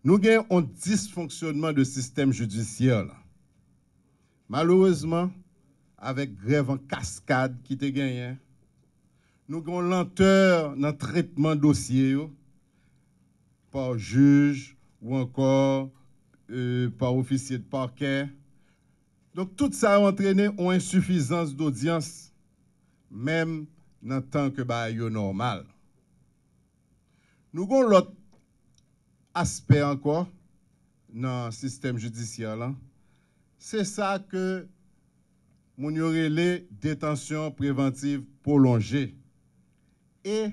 Nous avons un dysfonctionnement de système judiciaire. Là. Malheureusement, avec grève en cascade qui te gagné, nous avons lenteur dans le traitement de dossier par juge ou encore par officier de parquet. Donc tout ça a entraîné une insuffisance d'audience, même dans le temps que bah, normal. Nous avons l'autre aspect encore dans le système judiciaire. C'est ça que nous avons les détentions préventives prolongées. Et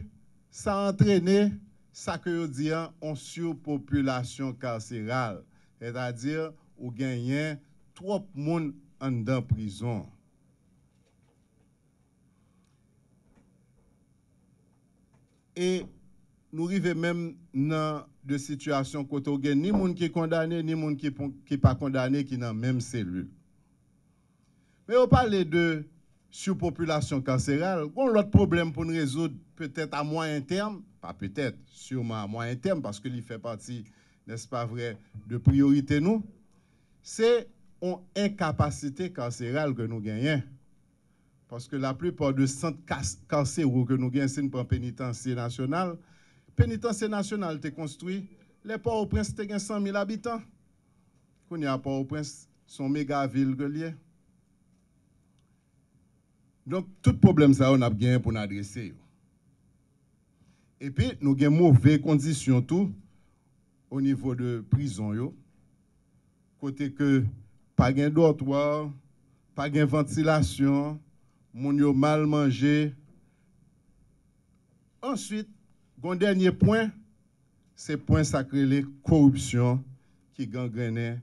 ça a entraîné ça que nous disons en surpopulation carcérale. C'est-à-dire, qu'on gagne trop de monde en prison. Et nous arrivons même dans des situations où il n'y a ni monde qui est condamné, ni monde qui n'est pas condamné, qui est dans la même cellule. Mais on parle de surpopulation carcérale. On a l'autre problème pour nous résoudre, peut-être à moyen terme, pas peut-être, sûrement à moyen terme, parce qu'il fait partie, n'est-ce pas vrai, de priorité nous, c'est une incapacité carcérale que nous gagnons. Parce que la plupart des centres carcéraux que nous gagnons, c'est une pénitentiaire nationale. Pénitentiaire nationale est construit, les Port-au-Prince ont 100 000 habitants. Quand il y a Port-au-Prince, sont méga villes reliées. Donc, tout problème, ça, on a bien pour nous adresser. Et puis, nous avons de mauvaises conditions tout au niveau de prison. Côté que, pas de dortoir, pas de ventilation, moun yo mal mangé. Ensuite, un dernier point, c'est point sacré, la corruption qui gangrène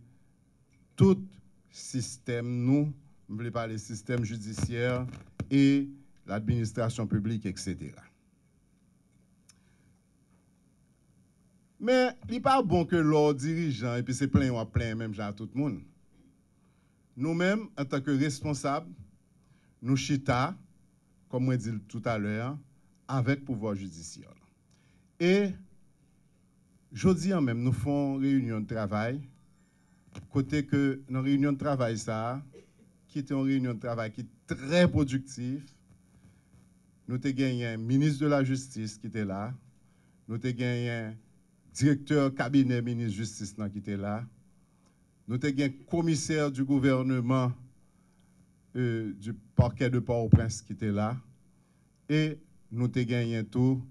tout système, nous, je ne voulais pas le système judiciaire et l'administration publique, etc. Mais il n'est pas bon que leurs dirigeants, et puis c'est plein ou plein, même genre tout le monde, nous-mêmes, en tant que responsables, nous chita, comme on dit tout à l'heure, avec le pouvoir judiciaire. Et jeudi même, nous faisons une réunion de travail, côté que dans la réunion de travail, ça, qui était une réunion de travail qui est très productive, nous avons gagné un ministre de la Justice qui était là, nous avons gagné un directeur cabinet ministre de la Justice qui était là, nous avons gagné un commissaire du gouvernement du parquet de Port-au-Prince qui était là, et nous avons gagné tout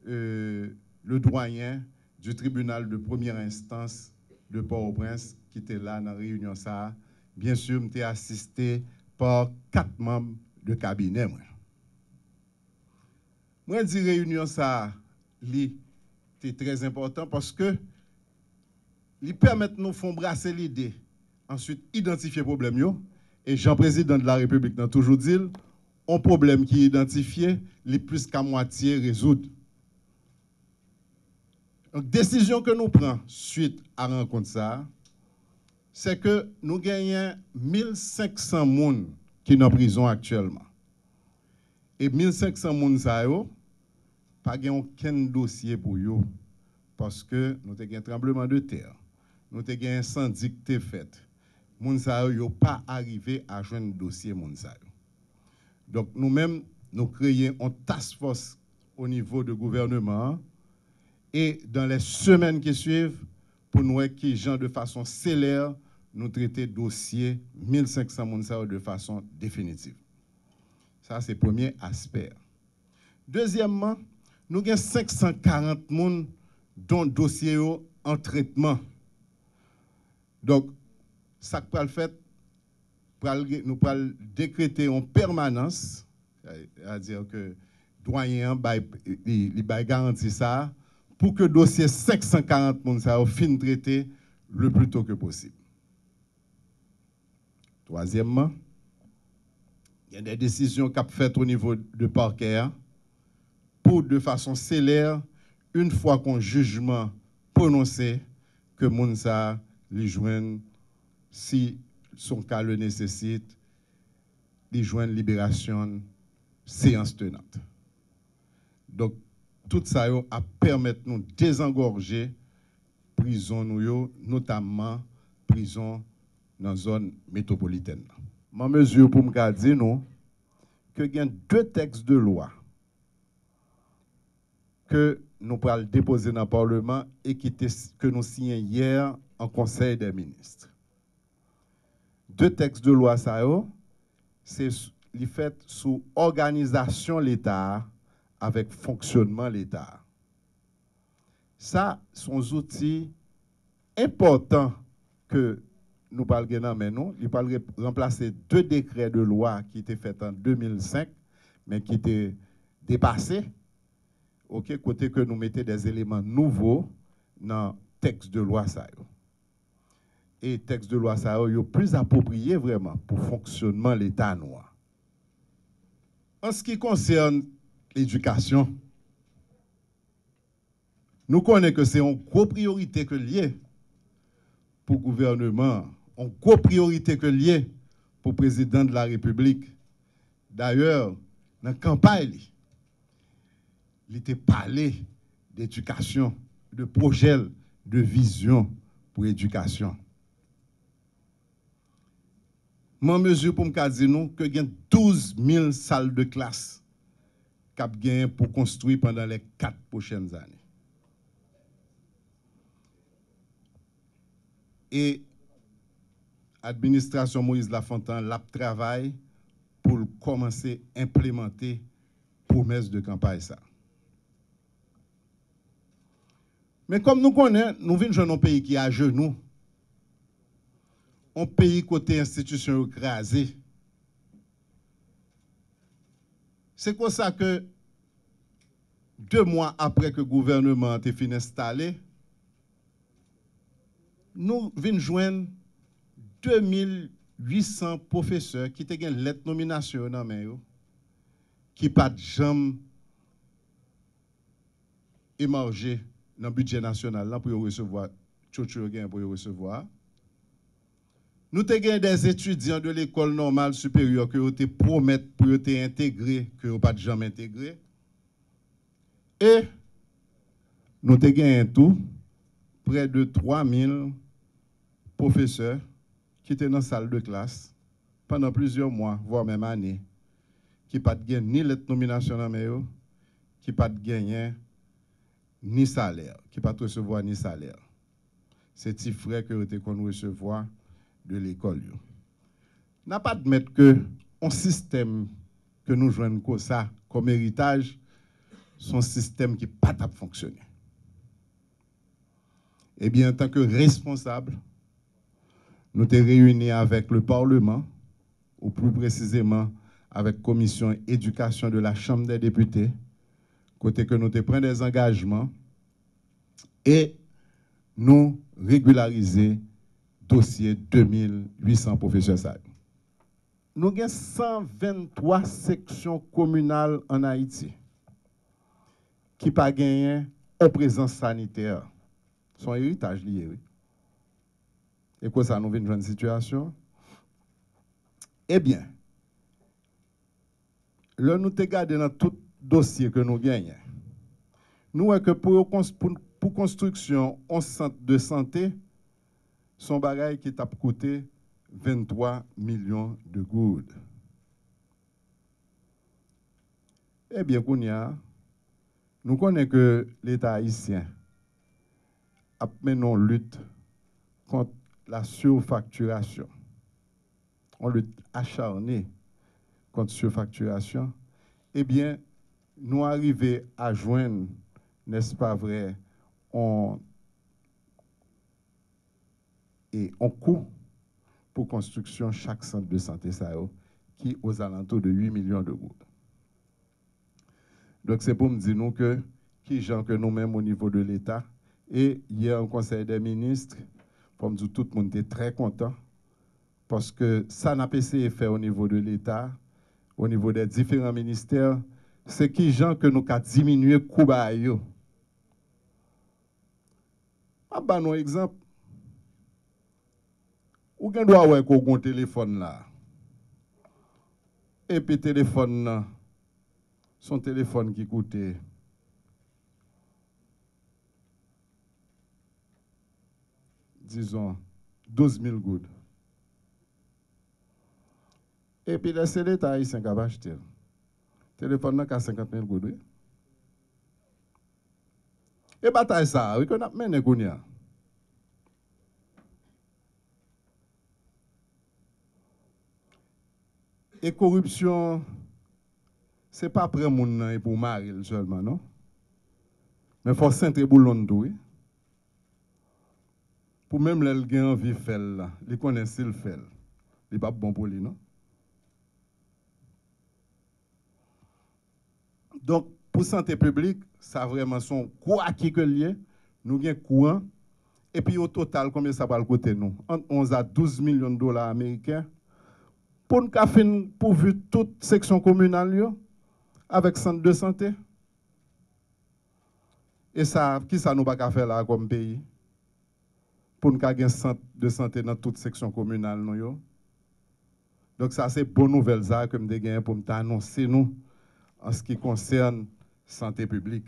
le doyen du tribunal de première instance de Port-au-Prince qui était là dans la réunion. Ça. Bien sûr, nous avons assisté par 4 membres de cabinet. Moi, je dis réunion ça, c'est très important parce que il permet de nous faire brasser l'idée, ensuite identifier le problème. Et Jean-Président de la République a toujours dit, un problème qui est identifié, il plus qu'à moitié résoudre. Donc, décision que nous prenons suite à la rencontre ça, c'est que nous gagnons 1500 personnes qui sont en prison actuellement. Et 1500 personnes, pas aucun dossier pour eux, parce que nous avons un tremblement de terre, nous avons un incendie qui est fait. Les gens n'ont pas arrivé à joindre un dossier. Donc nous-mêmes, nous créons une task force au niveau du gouvernement et dans les semaines qui suivent, pour nous qui gens de façon célère, nous traiter dossier 1500 personnes de façon définitive. Ça, c'est le premier aspect. Deuxièmement, nous avons 540 personnes dont le dossier est en traitement. Donc, ça que nous fait, nous allons décréter en permanence, c'est-à-dire que le doyen il garantit ça, pour que le dossier 540 personnes fin traité le plus tôt que possible. Troisièmement, il y a des décisions qui sont faites au niveau de parquet pour, de façon célère, une fois qu'un jugement prononcé, que Mounsa les joigne, si son cas le nécessite, les joigne libération, séance tenante. Donc, tout ça a permis de nous désengorger prison, notamment prison dans la zone métropolitaine. Ma mesure pour me dire nous que il y a 2 textes de loi que nous pourrons déposer dans le Parlement et que nous signons hier en Conseil des ministres. 2 textes de loi, c'est les fait sous organisation de l'État avec fonctionnement de l'État. Ça, sont des outils importants que nous parlons mais nous. Ils parlent remplacer 2 décrets de loi qui étaient faits en 2005, mais qui étaient dépassés. OK, côté que nous mettons des éléments nouveaux dans le texte de loi. Et le texte de loi, est plus approprié vraiment pour le fonctionnement de l'État noir. En ce qui concerne l'éducation, nous connaissons que c'est une grosse priorité que lié pour le gouvernement, une grosse priorité que lié pour le président de la République. D'ailleurs, dans la campagne, il était parlé d'éducation, de projet, de vision pour l'éducation. Je mesure pour me dire que il y a 12 000 salles de classe pour construire pendant les 4 prochaines années. Et l'administration Moïse Lafontaine l'a travaillé pour commencer à implémenter promesse de campagne. Ça. Mais comme nous connaissons, nous vivons dans un pays qui est à genoux, un pays côté institution écrasée. C'est comme ça que 2 mois après que le gouvernement a été fini installé, nous venons joindre 2800 professeurs qui ont une lettre de nomination dans main qui pas de jamais émerger dans le budget national pour recevoir pour recevoir. Nous avons des étudiants de l'école normale supérieure qui ont été promettent pour être intégrés, que n'ont pas de jamais intégrés. Et nous avons tout près de 3000 professeurs qui étaient dans la salle de classe pendant plusieurs mois, voire même années, qui n'ont pas gagné ni lettre de nomination dans eux, qui n'ont pas gagné ni salaire, qui n'ont pas recevoir ni salaire. C'est petit frère que vous qu'on recevoir de l'école. N'a pas de mettre que un système que nous jouons comme ça, comme héritage, son système qui n'a pas fonctionné. Eh bien, en tant que responsable, nous sommes réunis avec le Parlement, ou plus précisément avec la commission éducation de la Chambre des députés, côté que nous prenons des engagements et nous régulariser dossier 2800 professeurs. Nous avons 123 sections communales en Haïti qui n'ont pas gagné une présence sanitaire. Son héritage lié. Oui. Et quoi ça nous vient dans une situation? Eh bien, là nous te gardé dans tout dossier que nous gagnons. Nous voyons que pour construction en centre de santé, son bagage qui t'a coûté 23 millions de goudes. Eh bien, nous connaissons que l'État haïtien a mené une lutte contre la surfacturation. On lutte acharnée contre la surfacturation. Eh bien, nous arrivons à joindre, n'est-ce pas vrai, et on coût pour construction chaque centre de santé qui est aux alentours de 8 millions de gouttes. Donc c'est pour me dire nous que qui gens que nous-mêmes au niveau de l'État et hier au Conseil des ministres, pour me dire tout le monde était très content parce que ça n'a pas essayé de faire au niveau de l'État, au niveau des différents ministères, c'est qui gens que nous avons diminué le coût à eux. Je vais un exemple. Ou gen doit avoir un téléphone là. Et puis téléphone là, son téléphone qui coûtait disons, 12 000 gouttes. Et puis, c'est l'État haïtien qui a acheté. Le téléphone n'a qu'à 50 000 gouttes. Oui. Et bataille ça, oui, qu'on a mené Kounia. Et corruption, ce n'est pas pour moun et pour Maril seulement, non? Mais il faut sentir boulon tout, oui. Pour même les gens envie de faire là, ils connaissent s'il fait. Il n'est pas bon pour lui, non? Donc, pour santé publique, ça vraiment son quoi qui est lié. Nous avons courant. Et puis au total, combien ça va le côté nous? Entre 11 à 12 millions de dollars américains pour nous faire pourvu toute section communale avec centre de santé. Et ça, qui ça nous pas faire là comme pays? Pour nous avoir un centre de santé dans toute section communale. Donc ça, c'est une bonne nouvelle que nous avons pour nous annoncer nous en ce qui concerne la santé publique.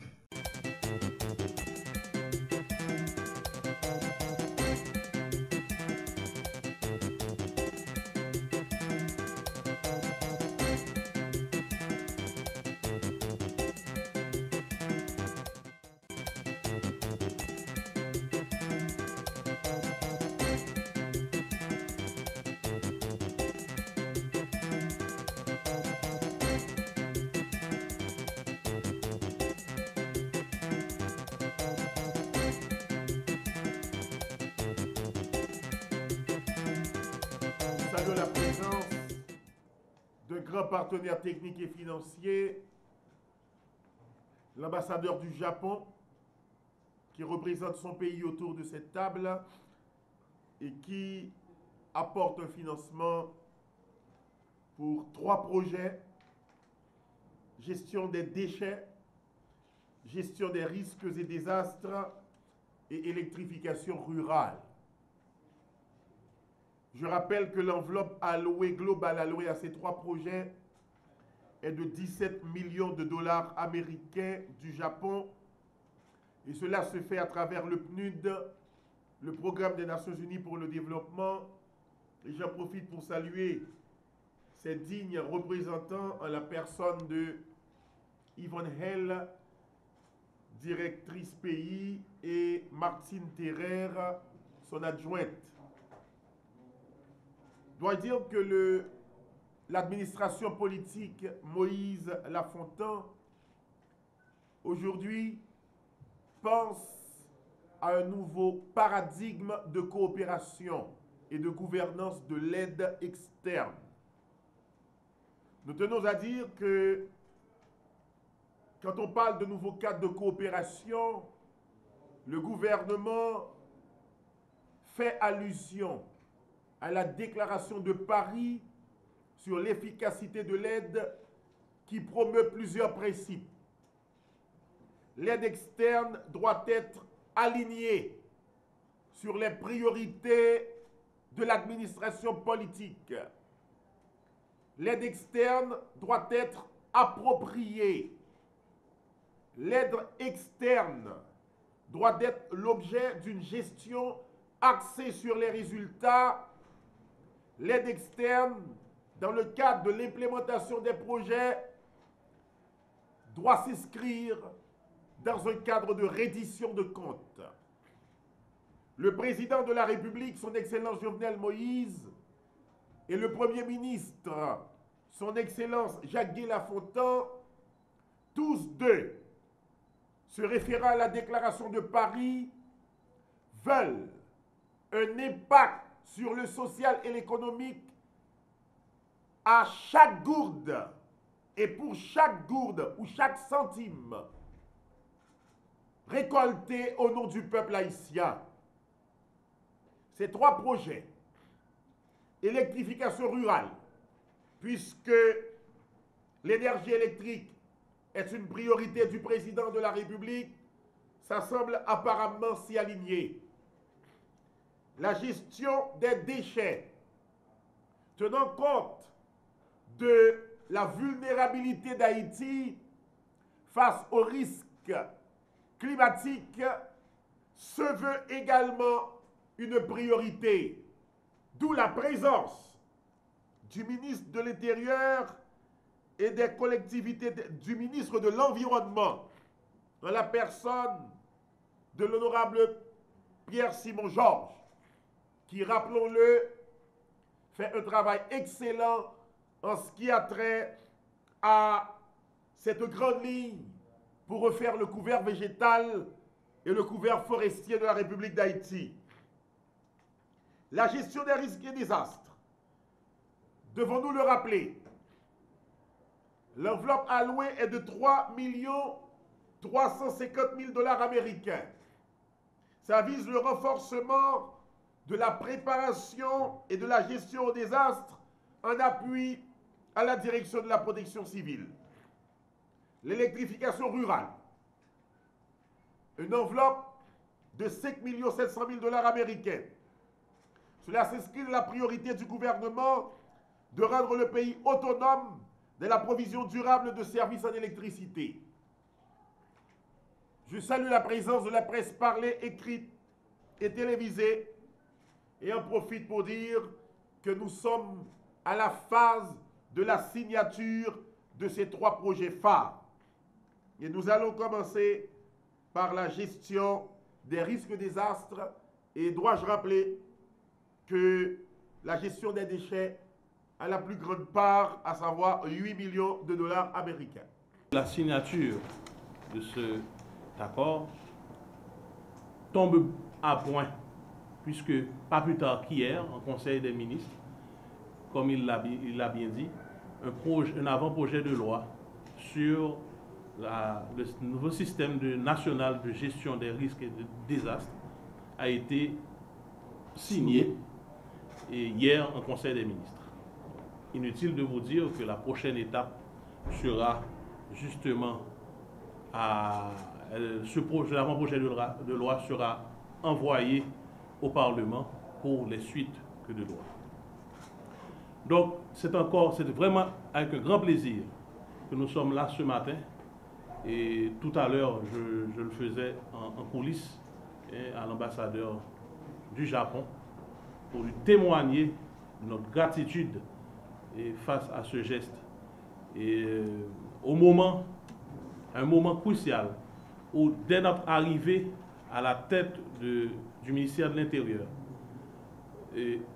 De la présence de grands partenaires techniques et financiers, l'ambassadeur du Japon, qui représente son pays autour de cette table et qui apporte un financement pour 3 projets: gestion des déchets, gestion des risques et désastres et électrification rurale. Je rappelle que l'enveloppe globale allouée à ces 3 projets est de 17 millions de dollars américains du Japon. Et cela se fait à travers le PNUD, le Programme des Nations Unies pour le développement. Et j'en profite pour saluer ces dignes représentants en la personne de Yvonne Hell, directrice pays, et Martine Terrer, son adjointe. Je dois dire que l'administration politique Moïse Lafontaine, aujourd'hui, pense à un nouveau paradigme de coopération et de gouvernance de l'aide externe. Nous tenons à dire que quand on parle de nouveaux cadres de coopération, le gouvernement fait allusion à la déclaration de Paris sur l'efficacité de l'aide qui promeut plusieurs principes. L'aide externe doit être alignée sur les priorités de l'administration politique. L'aide externe doit être appropriée. L'aide externe doit être l'objet d'une gestion axée sur les résultats. L'aide externe, dans le cadre de l'implémentation des projets, doit s'inscrire dans un cadre de reddition de comptes. Le président de la République, son Excellence Jovenel Moïse, et le Premier ministre, son Excellence Jacques-Guy Lafontaine, tous deux, se référant à la déclaration de Paris, veulent un impact sur le social et l'économique à chaque gourde et pour chaque gourde ou chaque centime récolté au nom du peuple haïtien. Ces 3 projets, électrification rurale, puisque l'énergie électrique est une priorité du président de la République, ça semble apparemment s'y aligner. La gestion des déchets, tenant compte de la vulnérabilité d'Haïti face aux risques climatiques, se veut également une priorité, d'où la présence du ministre de l'Intérieur et des collectivités, du ministre de l'Environnement, en la personne de l'honorable Pierre-Simon Georges, qui, rappelons-le, fait un travail excellent en ce qui a trait à cette grande ligne pour refaire le couvert végétal et le couvert forestier de la République d'Haïti. La gestion des risques et désastres, devons-nous le rappeler, l'enveloppe allouée est de 3 350 000 $ américains. Ça vise le renforcement de la préparation et de la gestion aux désastres en appui à la direction de la protection civile. L'électrification rurale, une enveloppe de 5 700 000 $ américains. Cela s'inscrit dans la priorité du gouvernement de rendre le pays autonome de la provision durable de services en électricité. Je salue la présence de la presse parlée, écrite et télévisée et en profite pour dire que nous sommes à la phase de la signature de ces 3 projets phares. Et nous allons commencer par la gestion des risques désastres. Et dois-je rappeler que la gestion des déchets a la plus grande part, à savoir 8 millions de $ américains. La signature de cet accord tombe à point, puisque pas plus tard qu'hier, en Conseil des ministres, comme il l'a bien dit, un avant-projet de loi sur le nouveau système national de gestion des risques et de désastres a été signé hier en Conseil des ministres. Inutile de vous dire que la prochaine étape sera justement l'avant-projet de loi sera envoyé au Parlement pour les suites que de loi. Donc, c'est vraiment avec un grand plaisir que nous sommes là ce matin. Et tout à l'heure, je le faisais en coulisses à l'ambassadeur du Japon pour lui témoigner notre gratitude face à ce geste. Et un moment crucial où, dès notre arrivée à la tête du ministère de l'Intérieur,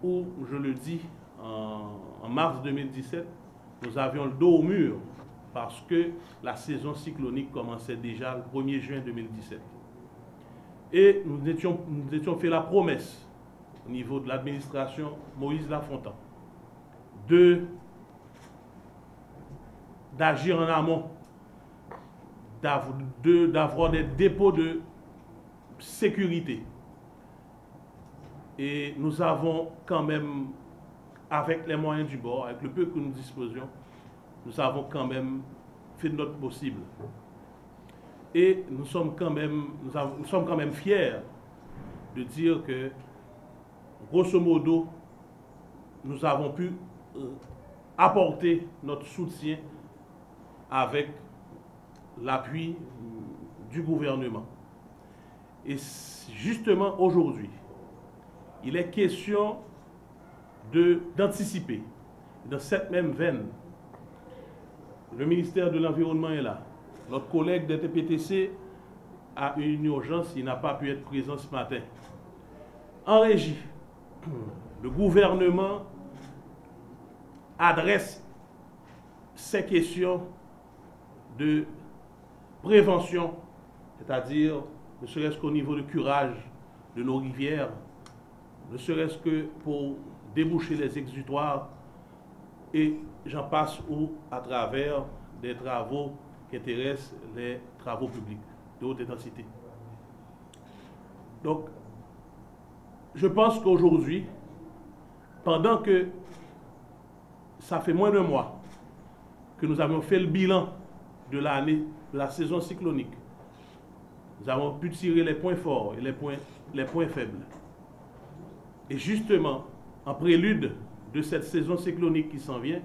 où, je le dis, en mars 2017, nous avions le dos au mur parce que la saison cyclonique commençait déjà le 1er juin 2017. Et nous étions fait la promesse au niveau de l'administration Moïse Lafontaine d'agir en amont, d'avoir des dépôts de sécurité. Et nous avons quand même, avec les moyens du bord, avec le peu que nous disposions, nous avons quand même fait de notre possible. Et nous sommes quand même fiers de dire que, grosso modo, nous avons pu apporter notre soutien avec l'appui du gouvernement. Et justement aujourd'hui, il est question d'anticiper. Dans cette même veine, le ministère de l'Environnement est là. Notre collègue des TPTC a une urgence, il n'a pas pu être présent ce matin. En régie, le gouvernement adresse ces questions de prévention, c'est-à-dire ne serait-ce qu'au niveau de curage de nos rivières, ne serait-ce que pour déboucher les exutoires, et j'en passe ou à travers des travaux qui intéressent les travaux publics de haute intensité. Donc, je pense qu'aujourd'hui, pendant que ça fait moins d'un mois que nous avons fait le bilan de l'année, de la saison cyclonique, nous avons pu tirer les points forts et les points faibles. Et justement, en prélude de cette saison cyclonique qui s'en vient,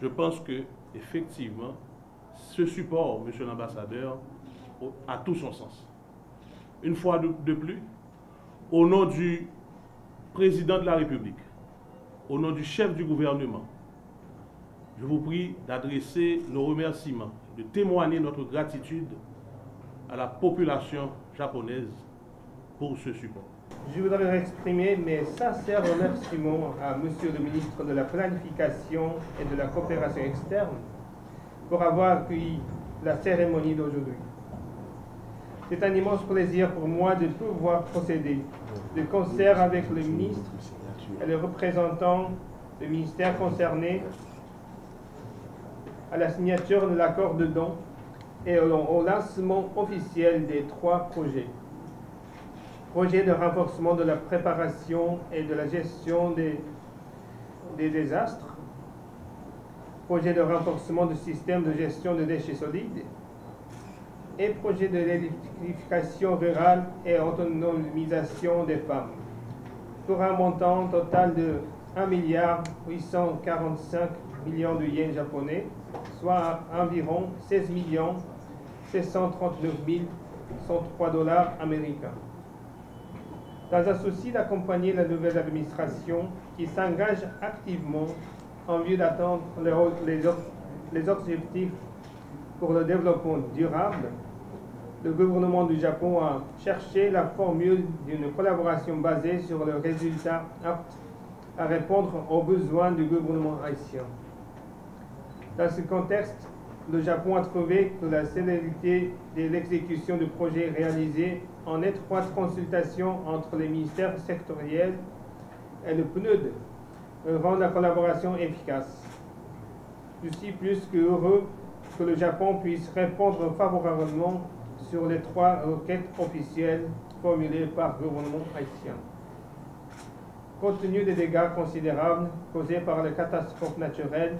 je pense que effectivement, ce support, monsieur l'ambassadeur, a tout son sens. Une fois de plus, au nom du président de la République, au nom du chef du gouvernement, je vous prie d'adresser nos remerciements, de témoigner notre gratitude à la population japonaise pour ce support. Je voudrais exprimer mes sincères remerciements à Monsieur le ministre de la Planification et de la Coopération externe pour avoir accueilli la cérémonie d'aujourd'hui. C'est un immense plaisir pour moi de pouvoir procéder de concert avec le ministre et les représentants du ministère concerné à la signature de l'accord de don et au lancement officiel des 3 projets. Projet de renforcement de la préparation et de la gestion des désastres, projet de renforcement du système de gestion des déchets solides et projet de l'électrification rurale et autonomisation des femmes, pour un montant total de 1,845 milliard de yens japonais, soit environ 16 739 103 dollars américains. Dans un souci d'accompagner la nouvelle administration qui s'engage activement en vue d'atteindre les objectifs pour le développement durable, le gouvernement du Japon a cherché la formule d'une collaboration basée sur le résultat apte à répondre aux besoins du gouvernement haïtien. Dans ce contexte, le Japon a trouvé que la célérité de l'exécution du projet réalisé en étroite consultation entre les ministères sectoriels et le PNUD rend la collaboration efficace. Je suis plus que heureux que le Japon puisse répondre favorablement sur les 3 requêtes officielles formulées par le gouvernement haïtien. Compte tenu des dégâts considérables causés par les catastrophes naturelles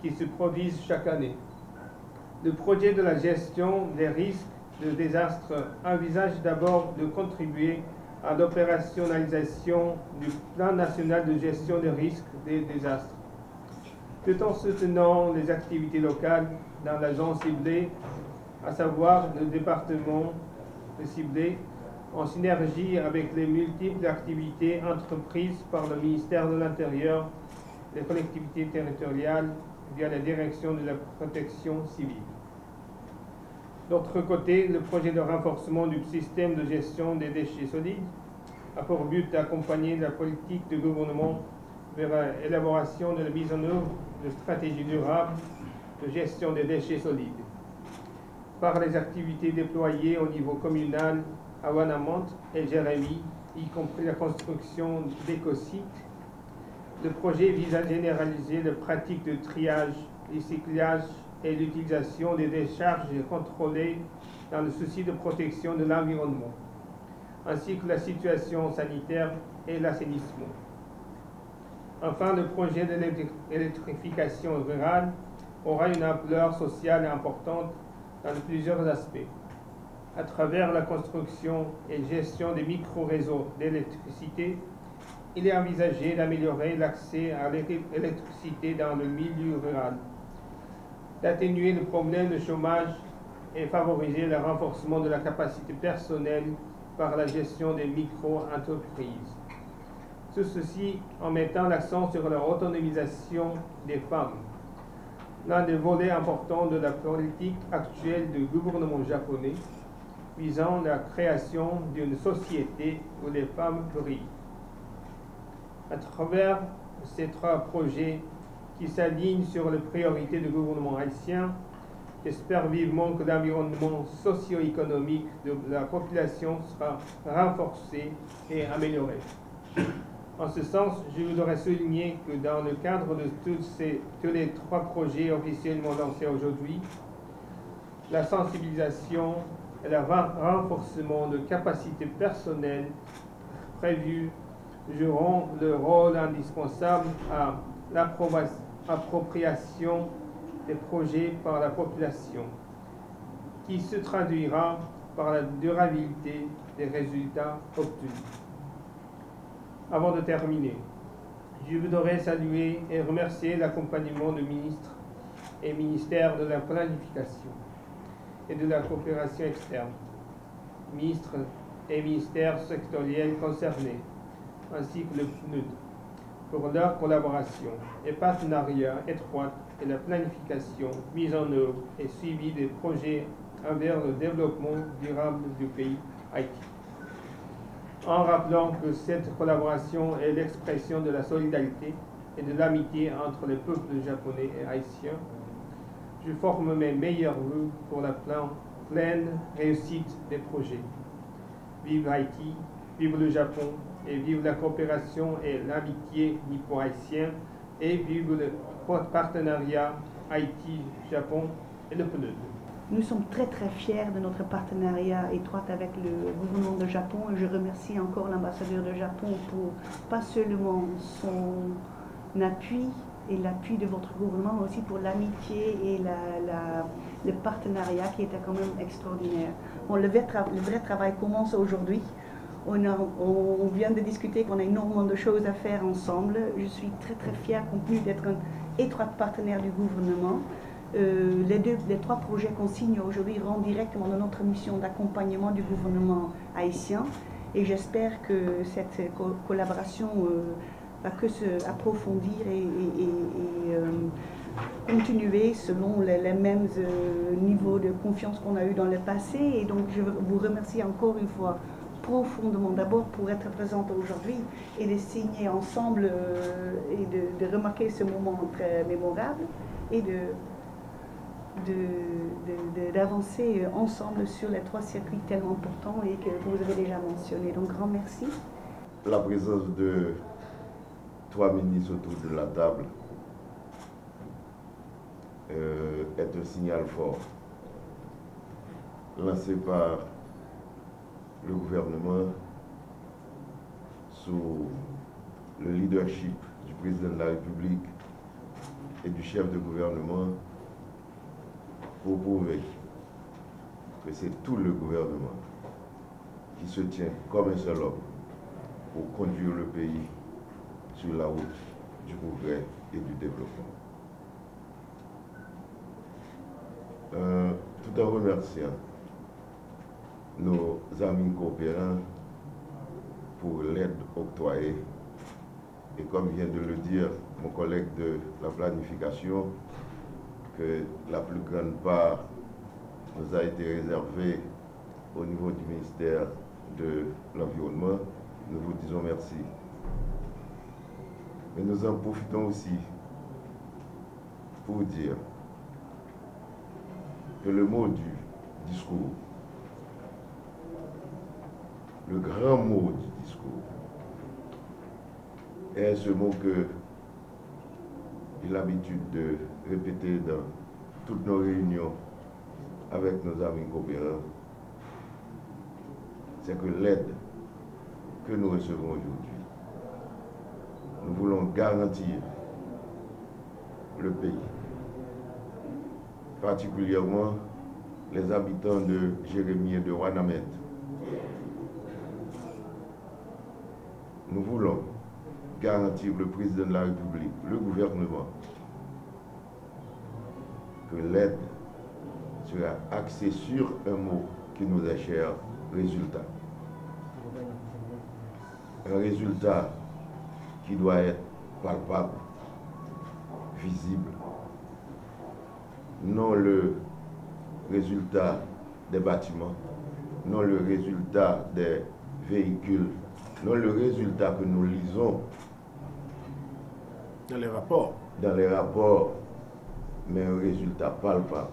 qui se produisent chaque année, le projet de la gestion des risques de désastre envisage d'abord de contribuer à l'opérationnalisation du plan national de gestion des risques des désastres, tout en soutenant les activités locales dans la zone ciblée, à savoir le département ciblé, en synergie avec les multiples activités entreprises par le ministère de l'Intérieur, les collectivités territoriales, via la direction de la protection civile. D'autre côté, le projet de renforcement du système de gestion des déchets solides a pour but d'accompagner la politique du gouvernement vers l'élaboration de la mise en œuvre de stratégies durables de gestion des déchets solides. Par les activités déployées au niveau communal à Wanamont et Jérémy, y compris la construction d'écosites, le projet vise à généraliser les pratiques de triage, recyclage et l'utilisation des décharges contrôlées dans le souci de protection de l'environnement, ainsi que la situation sanitaire et l'assainissement. Enfin, le projet de l'électrification rurale aura une ampleur sociale importante dans plusieurs aspects, à travers la construction et gestion des micro-réseaux d'électricité. Il est envisagé d'améliorer l'accès à l'électricité dans le milieu rural, d'atténuer le problème de chômage et favoriser le renforcement de la capacité personnelle par la gestion des micro-entreprises. Tout ceci en mettant l'accent sur la autonomisation des femmes, l'un des volets importants de la politique actuelle du gouvernement japonais, visant la création d'une société où les femmes brillent. À travers ces 3 projets qui s'alignent sur les priorités du gouvernement haïtien, j'espère vivement que l'environnement socio-économique de la population sera renforcé et amélioré. En ce sens, je voudrais souligner que dans le cadre de tous les 3 projets officiellement lancés aujourd'hui, la sensibilisation et le renforcement de capacités personnelles prévues joueront le rôle indispensable à l'appropriation des projets par la population, qui se traduira par la durabilité des résultats obtenus. Avant de terminer, je voudrais saluer et remercier l'accompagnement du ministre et ministère de la Planification et de la Coopération externe, ministres et ministères sectoriels concernés, ainsi que le PNUD pour leur collaboration et partenariat étroit et la planification, mise en œuvre et suivi des projets envers le développement durable du pays Haïti. En rappelant que cette collaboration est l'expression de la solidarité et de l'amitié entre les peuples japonais et haïtiens, je forme mes meilleurs vœux pour la pleine réussite des projets. Vive Haïti, vive le Japon, et vive la coopération et l'amitié nippo-haïtienne, et vive le partenariat Haïti-Japon et le PNUD. Nous sommes très très fiers de notre partenariat étroit avec le gouvernement de Japon et je remercie encore l'ambassadeur de Japon pour pas seulement son appui et l'appui de votre gouvernement, mais aussi pour l'amitié et le partenariat qui était quand même extraordinaire. Bon, le vrai travail commence aujourd'hui. On vient de discuter qu'on a énormément de choses à faire ensemble. Je suis très très fière compte tenu d'être un étroit partenaire du gouvernement. Les trois projets qu'on signe aujourd'hui rentrent directement dans notre mission d'accompagnement du gouvernement haïtien et j'espère que cette collaboration va que se approfondir et continuer selon les mêmes niveaux de confiance qu'on a eu dans le passé. Et donc je vous remercie encore une fois profondément d'abord pour être présente aujourd'hui et de signer ensemble et de remarquer ce moment très mémorable et d'avancer ensemble sur les trois circuits tellement importants et que vous avez déjà mentionnés. Donc, grand merci. La présence de trois ministres autour de la table est un signal fort lancé par le gouvernement sous le leadership du président de la République et du chef de gouvernement pour prouver que c'est tout le gouvernement qui se tient comme un seul homme pour conduire le pays sur la route du progrès et du développement. Tout en remerciant nos amis coopérants pour l'aide octroyée et comme vient de le dire mon collègue de la planification, que la plus grande part nous a été réservée au niveau du ministère de l'Environnement, nous vous disons merci. Mais nous en profitons aussi pour dire que le mot du discours, le grand mot du discours, est ce mot que j'ai l'habitude de répéter dans toutes nos réunions avec nos amis coopérants, c'est que l'aide que nous recevons aujourd'hui, nous voulons garantir le pays, particulièrement les habitants de Jérémie et de Ouanamètre. Nous voulons garantir le président de la République, le gouvernement, que l'aide sera axée sur un mot qui nous est cher, résultat. Un résultat qui doit être palpable, visible. Non le résultat des bâtiments, non le résultat des véhicules, non le résultat que nous lisons dans les rapports. Dans les rapports, mais un résultat palpable,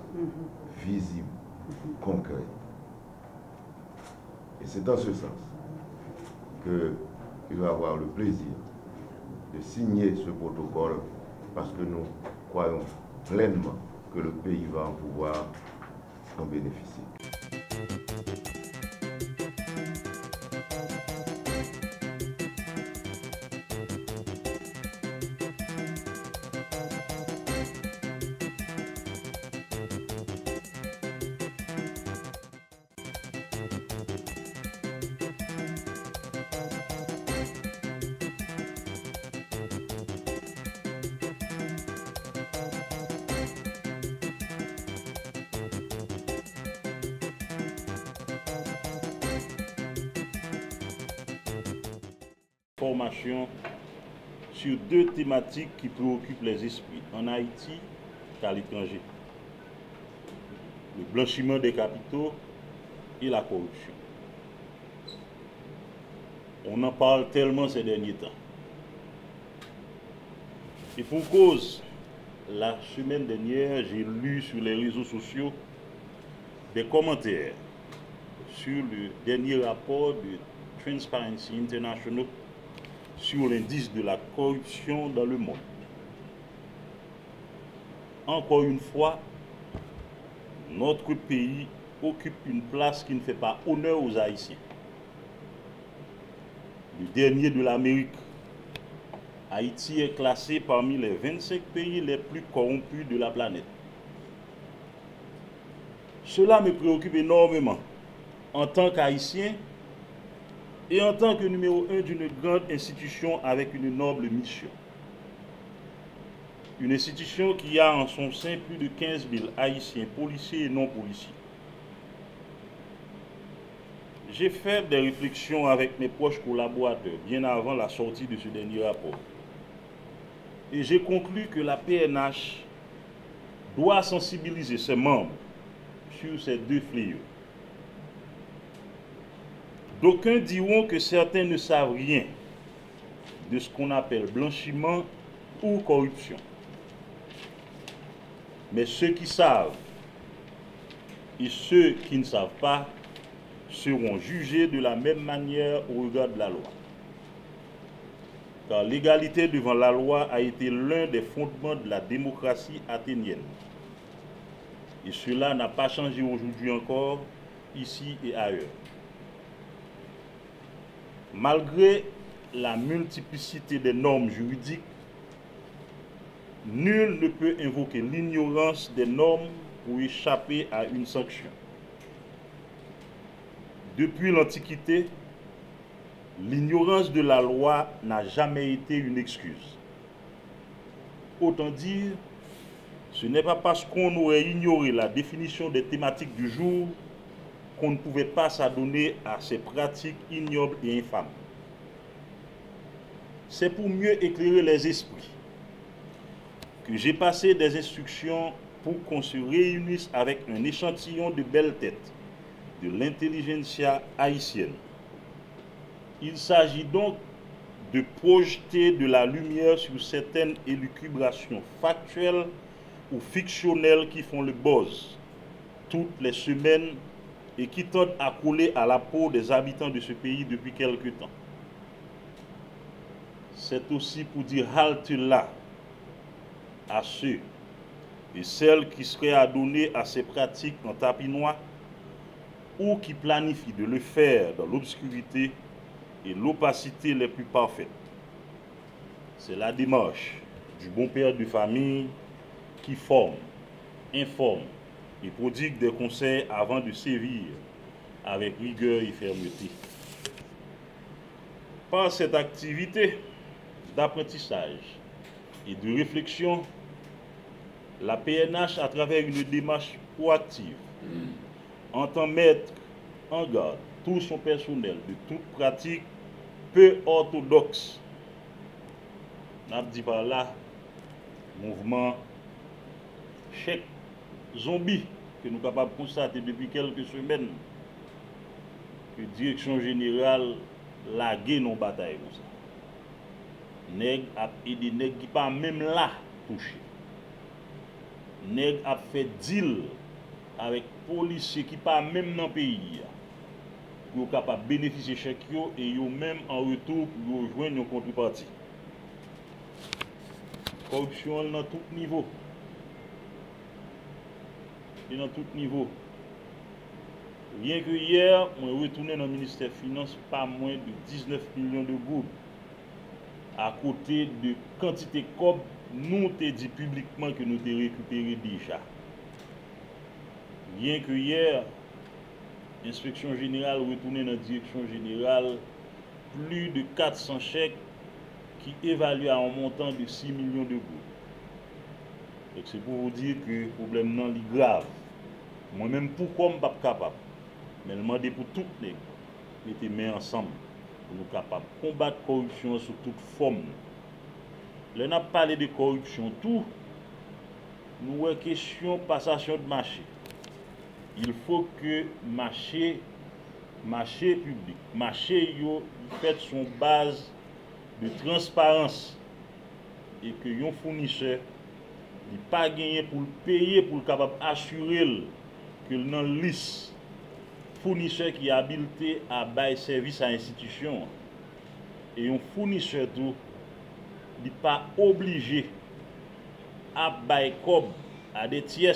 visible, concret. Et c'est dans ce sens qu'il va avoir le plaisir de signer ce protocole parce que nous croyons pleinement que le pays va en pouvoir en bénéficier. formation sur deux thématiques qui préoccupent les esprits, en Haïti qu'à l'étranger. Le blanchiment des capitaux et la corruption. On en parle tellement ces derniers temps. Et pour cause, la semaine dernière, j'ai lu sur les réseaux sociaux des commentaires sur le dernier rapport de Transparency International sur l'indice de la corruption dans le monde. Encore une fois, notre pays occupe une place qui ne fait pas honneur aux Haïtiens. Le dernier de l'Amérique, Haïti est classé parmi les 25 pays les plus corrompus de la planète. Cela me préoccupe énormément en tant qu'Haïtien et en tant que numéro 1 d'une grande institution avec une noble mission. Une institution qui a en son sein plus de 15 000 Haïtiens, policiers et non policiers. J'ai fait des réflexions avec mes proches collaborateurs bien avant la sortie de ce dernier rapport. Et j'ai conclu que la PNH doit sensibiliser ses membres sur ces deux fléaux. D'aucuns diront que certains ne savent rien de ce qu'on appelle blanchiment ou corruption. Mais ceux qui savent et ceux qui ne savent pas seront jugés de la même manière au regard de la loi. Car l'égalité devant la loi a été l'un des fondements de la démocratie athénienne. Et cela n'a pas changé aujourd'hui encore, ici et ailleurs. Malgré la multiplicité des normes juridiques, nul ne peut invoquer l'ignorance des normes pour échapper à une sanction. Depuis l'Antiquité, l'ignorance de la loi n'a jamais été une excuse. Autant dire, ce n'est pas parce qu'on aurait ignoré la définition des thématiques du jour qu'on ne pouvait pas s'adonner à ces pratiques ignobles et infâmes. C'est pour mieux éclairer les esprits que j'ai passé des instructions pour qu'on se réunisse avec un échantillon de belles têtes de l'intelligentsia haïtienne. Il s'agit donc de projeter de la lumière sur certaines élucubrations factuelles ou fictionnelles qui font le buzz toutes les semaines et qui tendent à coller à la peau des habitants de ce pays depuis quelque temps. C'est aussi pour dire halte là à ceux et celles qui seraient adonnés à ces pratiques en tapinois ou qui planifient de le faire dans l'obscurité et l'opacité les plus parfaites. C'est la démarche du bon père de famille qui forme, informe et prodigue des conseils avant de sévir avec rigueur et fermeté. Par cette activité d'apprentissage et de réflexion, la PNH, à travers une démarche proactive, entend mettre en garde tout son personnel de toute pratique peu orthodoxe. N'a dit par là, mouvement chèque zombie que nous sommes capables de constater depuis quelques semaines que la direction générale lagué nos batailles comme ça. Nèg a aidé nèg qui pas même là touché. Nèg a fait deal avec policiers qui pas même dans le pays pour capable bénéficier chèque yo et yo même en retour pour rejoindre une contrepartie. Corruption dans tout niveau. Et dans tout niveau. Rien que hier, je suis retourné dans le ministère des Finances pas moins de 19 millions de gouttes. À côté de quantité de cob, nous t'ai dit publiquement que nous t'ai récupéré déjà. Rien que hier, l'inspection générale retourné dans la direction générale plus de 400 chèques qui évaluent à un montant de 6 millions de gouttes. Donc c'est pour vous dire que le problème non est grave. Moi-même, pourquoi je ne suis pas capable? Mais je demande pour toutes les mettez main ensemble pour nous capables de combattre la corruption sous toute forme. Là, on a parlé de corruption, tout, nous avons question de passation de marché. Il faut que marché public, marché fait son base de transparence et que un fournisseur n'est pas gagné pour le payer pour le capable assurer que dans la liste fournisseur qui est habilité à bailler service à l'institution et un fournisseur tout n'est pas obligé à bailler comme à des tiers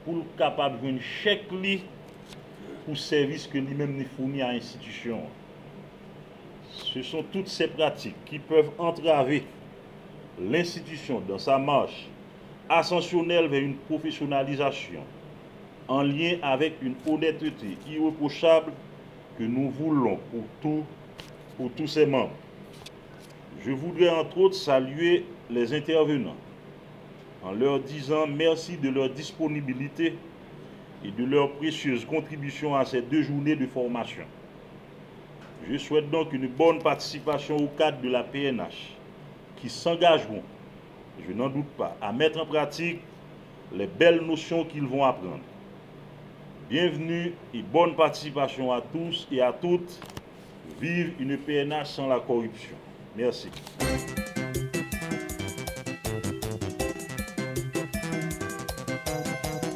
pour le capable de chèque pour service que lui-même fournit à l'institution. Ce sont toutes ces pratiques qui peuvent entraver l'institution dans sa marche ascensionnelle vers une professionnalisation en lien avec une honnêteté irréprochable que nous voulons pour tous ses membres. Je voudrais entre autres saluer les intervenants en leur disant merci de leur disponibilité et de leur précieuse contribution à ces 2 journées de formation. Je souhaite donc une bonne participation au cadre de la PNH qui s'engageront, je n'en doute pas, à mettre en pratique les belles notions qu'ils vont apprendre. Bienvenue et bonne participation à tous et à toutes. Vive une PNH sans la corruption. Merci.